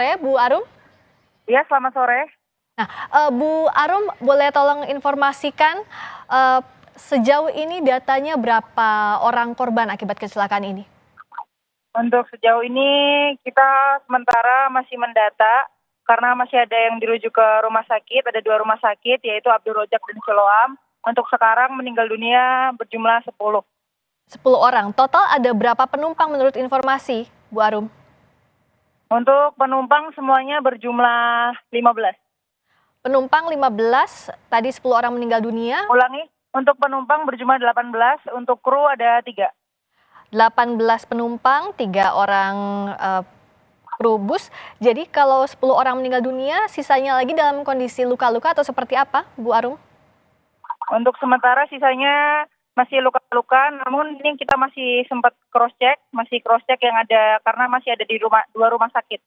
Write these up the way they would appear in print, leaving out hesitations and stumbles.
Bu Arum. Iya, selamat sore. Nah, Bu Arum, boleh tolong informasikan sejauh ini datanya berapa orang korban akibat kecelakaan ini? Untuk sejauh ini kita sementara masih mendata karena masih ada yang dirujuk ke rumah sakit, ada 2 rumah sakit yaitu Abdul Rojak dan Siloam. Untuk sekarang meninggal dunia berjumlah 10. 10 orang. Total ada berapa penumpang menurut informasi, Bu Arum? Untuk penumpang semuanya berjumlah 15. Penumpang 15, tadi 10 orang meninggal dunia. Ulangi, untuk penumpang berjumlah 18, untuk kru ada 3. 18 penumpang, 3 orang kru bus. Jadi kalau 10 orang meninggal dunia, sisanya lagi dalam kondisi luka-luka atau seperti apa, Bu Arum? Untuk sementara sisanya masih luka-luka, namun ini kita masih sempat cross check yang ada karena masih ada di 2 rumah sakit.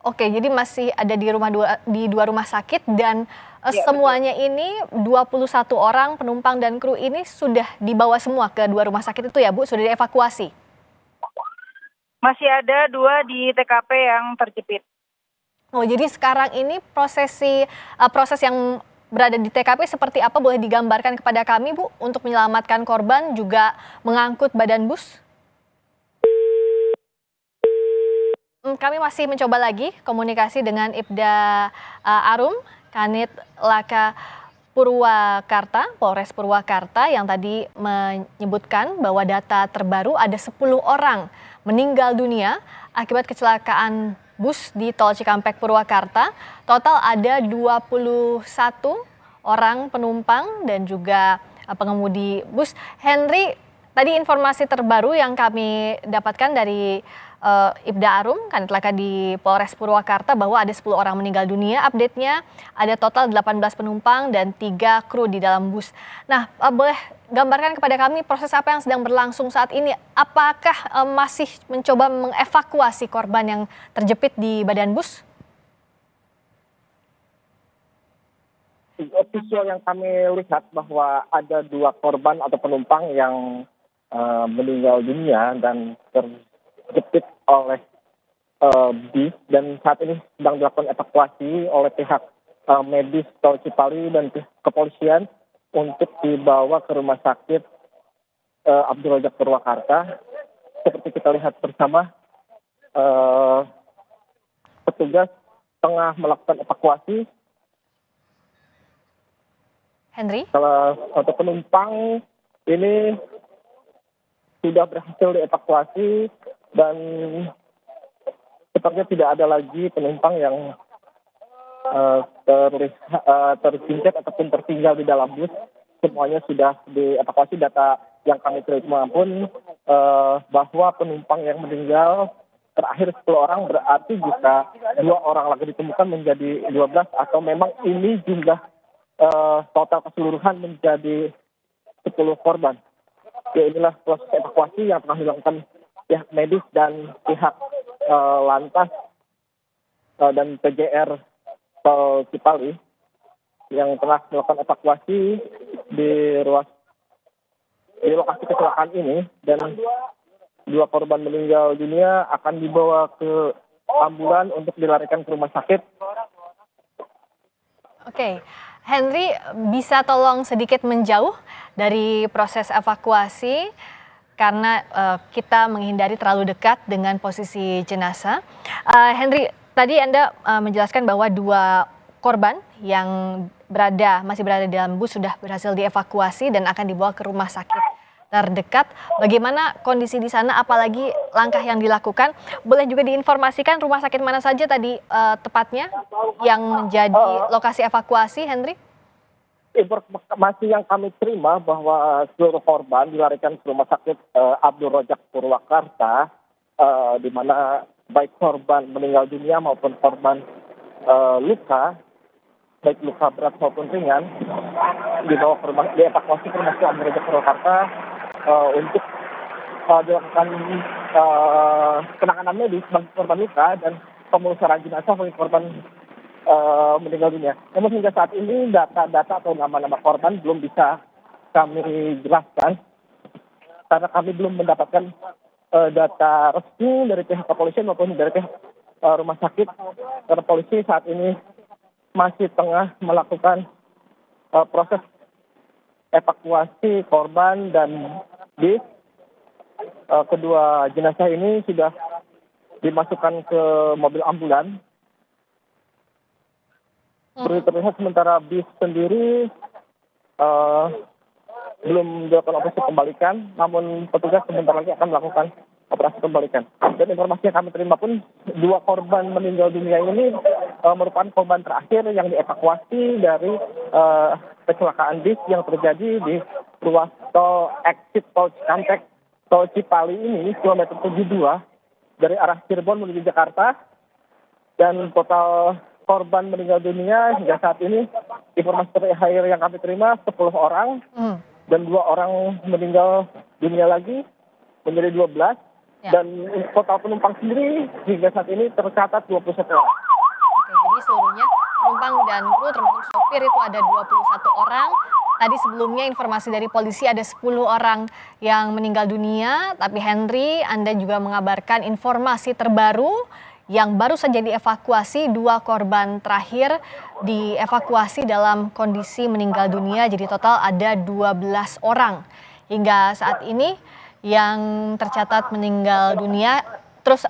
Oke, jadi masih ada di dua rumah sakit dan Ya, semuanya ini 21 orang penumpang dan kru ini sudah dibawa semua ke 2 rumah sakit itu ya, Bu? Sudah dievakuasi? Masih ada 2 di TKP yang terjepit. Oh, jadi sekarang ini proses yang berada di TKP seperti apa, boleh digambarkan kepada kami, Bu, untuk menyelamatkan korban juga mengangkut badan bus? Kami masih mencoba lagi komunikasi dengan Ibda Arum, Kanit Laka Purwakarta, Polres Purwakarta yang tadi menyebutkan bahwa data terbaru ada 10 orang meninggal dunia akibat kecelakaan bus di Tol Cikampek Purwakarta. Total ada 21 orang penumpang dan juga pengemudi bus. Henry, tadi informasi terbaru yang kami dapatkan dari Ibda Arum, Kanit Laka di Polres Purwakarta bahwa ada 10 orang meninggal dunia. Update-nya ada total 18 penumpang dan 3 kru di dalam bus. Nah, boleh gambarkan kepada kami proses apa yang sedang berlangsung saat ini? Apakah masih mencoba mengevakuasi korban yang terjepit di badan bus? Visual yang kami lihat bahwa ada 2 korban atau penumpang yang meninggal dunia dan terjepit oleh bis, dan saat ini sedang dilakukan evakuasi oleh pihak medis Tol Cipali dan pihak kepolisian untuk dibawa ke rumah sakit Abdul Rojak Purwakarta. Seperti kita lihat bersama, petugas tengah melakukan evakuasi. Henry? Kalau untuk penumpang ini sudah berhasil dievakuasi dan sepertinya tidak ada lagi penumpang yang tersincet ataupun tertinggal di dalam bus. Semuanya sudah dievakuasi. Data yang kami terima pun bahwa penumpang yang meninggal terakhir 10 orang, berarti jika 2 orang lagi ditemukan menjadi 12, atau memang ini jumlah total keseluruhan menjadi 10 korban. Ya, inilah proses evakuasi yang telah dilakukan pihak medis dan pihak lantas dan PJR Tol Cipali yang telah melakukan evakuasi di lokasi kecelakaan ini, dan 2 korban meninggal dunia akan dibawa ke ambulan untuk dilarikan ke rumah sakit. Oke, Henry, bisa tolong sedikit menjauh dari proses evakuasi karena kita menghindari terlalu dekat dengan posisi jenazah. Henry, tadi Anda menjelaskan bahwa 2 korban yang masih berada di dalam bus sudah berhasil dievakuasi dan akan dibawa ke rumah sakit terdekat. Bagaimana kondisi di sana, apalagi langkah yang dilakukan? Boleh juga diinformasikan rumah sakit mana saja tadi tepatnya yang menjadi lokasi evakuasi, Henry? Informasi yang kami terima bahwa seluruh korban dilarikan ke rumah sakit Abdul Rojak Purwakarta, di mana baik korban meninggal dunia maupun korban luka, baik luka berat maupun ringan, dibawa ke dievakuasi ke rumah sakit Abdul Rojak Purwakarta untuk dilakukan penanganan medis bagi korban luka dan pemulasaran jenazah bagi korban meninggal dunia. Namun hingga saat ini data-data atau nama-nama korban belum bisa kami jelaskan karena kami belum mendapatkan data resmi dari pihak kepolisian maupun dari pihak rumah sakit. Karena polisi saat ini masih tengah melakukan proses evakuasi korban dan bis. Kedua jenazah ini sudah dimasukkan ke mobil ambulan. Seperti terlihat sementara bis sendiri belum dilakukan operasi pembalikan, namun petugas sebentar lagi akan melakukan operasi pembalikan. Dan informasi yang kami terima pun 2 korban meninggal dunia ini merupakan korban terakhir yang dievakuasi dari kecelakaan bis yang terjadi di ruas tol exit tol Cikampek, tol Cipali ini, kilometer 72 dari arah Cirebon menuju Jakarta. Dan total korban meninggal dunia hingga saat ini, informasi terakhir yang kami terima 10 orang. Dan 2 orang meninggal dunia lagi menjadi 12. Ya. Dan total penumpang sendiri hingga saat ini tercatat 21 orang. Oke, jadi seluruhnya penumpang dan kru termasuk sopir itu ada 21 orang. Tadi sebelumnya informasi dari polisi ada 10 orang yang meninggal dunia. Tapi Henry, Anda juga mengabarkan informasi terbaru yang baru saja dievakuasi, 2 korban terakhir dievakuasi dalam kondisi meninggal dunia. Jadi total ada 12 orang. Hingga saat ini yang tercatat meninggal dunia terus